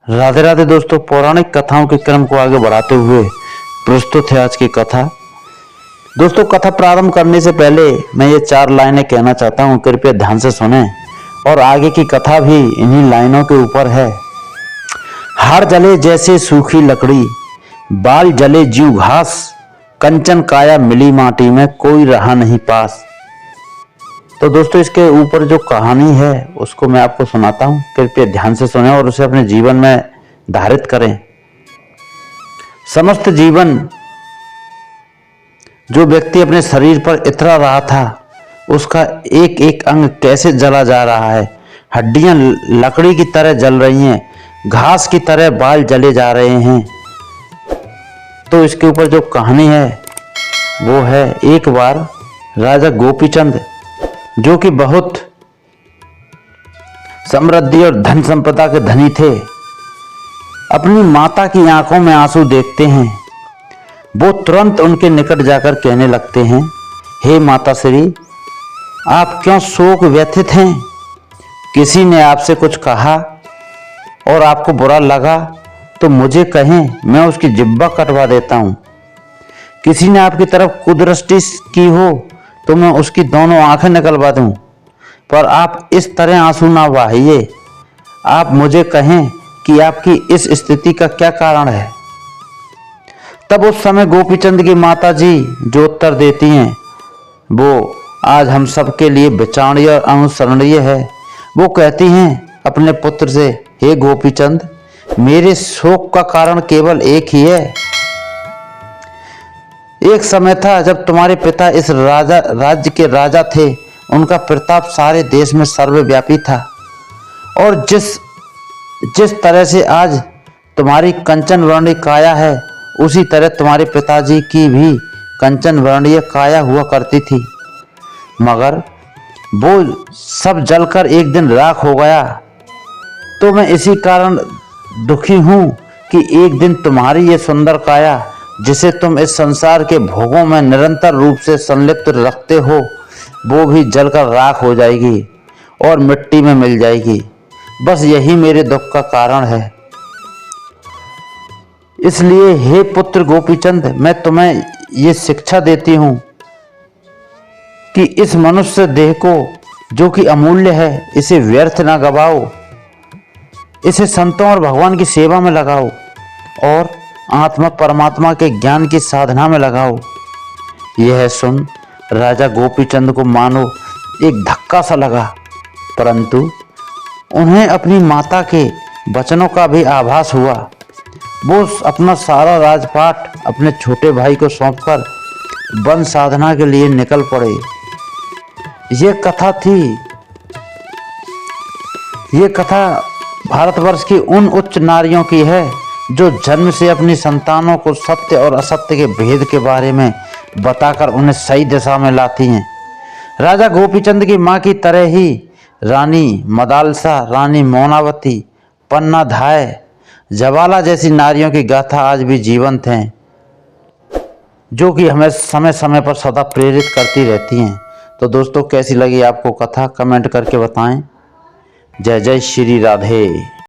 राधे राधे दोस्तों, पौराणिक कथाओं के क्रम को आगे बढ़ाते हुए प्रस्तुत है आज की कथा। दोस्तों, कथा प्रारंभ करने से पहले मैं ये 4 लाइनें कहना चाहता हूँ, कृपया ध्यान से सुनें और आगे की कथा भी इन्हीं लाइनों के ऊपर है। हाड़ जले जैसे सूखी लकड़ी, बाल जले ज्यों घास, कंचन काया मिली माटी में, कोई रहा नहीं पास। तो दोस्तों, इसके ऊपर जो कहानी है उसको मैं आपको सुनाता हूं, कृपया ध्यान से सुनें और उसे अपने जीवन में धारित करें। समस्त जीवन जो व्यक्ति अपने शरीर पर इतरा रहा था, उसका एक एक अंग कैसे जला जा रहा है। हड्डियां लकड़ी की तरह जल रही हैं, घास की तरह बाल जले जा रहे हैं। तो इसके ऊपर जो कहानी है वो है, एक बार राजा गोपीचंद, जो कि बहुत समृद्धि और धन संपदा के धनी थे, अपनी माता की आंखों में आंसू देखते हैं। वो तुरंत उनके निकट जाकर कहने लगते हैं, हे माता श्री, आप क्यों शोक व्यथित हैं? किसी ने आपसे कुछ कहा और आपको बुरा लगा तो मुझे कहें, मैं उसकी जिब्बा कटवा देता हूं। किसी ने आपकी तरफ कुदृष्टि की हो तो मैं उसकी दोनों आंखें निकलवा दूं। पर आप इस तरह आंसू ना बहाइए। आप मुझे कहें कि आपकी इस स्थिति का क्या कारण है। तब उस समय गोपीचंद की माता जी जो उत्तर देती हैं, वो आज हम सबके लिए विचारणीय और अनुसरणीय है। वो कहती हैं अपने पुत्र से, हे गोपीचंद, मेरे शोक का कारण केवल एक ही है। एक समय था जब तुम्हारे पिता इस राज्य के राजा थे। उनका प्रताप सारे देश में सर्वव्यापी था, और जिस तरह से आज तुम्हारी कंचन वर्णीय काया है, उसी तरह तुम्हारे पिताजी की भी कंचन वर्णीय काया हुआ करती थी। मगर वो सब जलकर एक दिन राख हो गया। तो मैं इसी कारण दुखी हूँ कि एक दिन तुम्हारी ये सुंदर काया, जिसे तुम इस संसार के भोगों में निरंतर रूप से संलिप्त रखते हो, वो भी जलकर राख हो जाएगी और मिट्टी में मिल जाएगी। बस यही मेरे दुख का कारण है। इसलिए हे पुत्र गोपीचंद, मैं तुम्हें ये शिक्षा देती हूँ कि इस मनुष्य देह को, जो कि अमूल्य है, इसे व्यर्थ ना गवाओ। इसे संतों और भगवान की सेवा में लगाओ और आत्मा परमात्मा के ज्ञान की साधना में लगाओ। यह सुन राजा गोपीचंद को मानो एक धक्का सा लगा, परंतु उन्हें अपनी माता के वचनों का भी आभास हुआ। वो अपना सारा राजपाट अपने छोटे भाई को सौंपकर वन साधना के लिए निकल पड़े। ये कथा थी। ये कथा भारतवर्ष की उन उच्च नारियों की है जो जन्म से अपनी संतानों को सत्य और असत्य के भेद के बारे में बताकर उन्हें सही दिशा में लाती हैं। राजा गोपीचंद की मां की तरह ही रानी मदालसा, रानी मौनावती, पन्ना धाय, जवाला जैसी नारियों की गाथा आज भी जीवंत हैं, जो कि हमें समय समय पर सदा प्रेरित करती रहती हैं। तो दोस्तों, कैसी लगी आपको कथा, कमेंट करके बताएं। जय जय श्री राधे।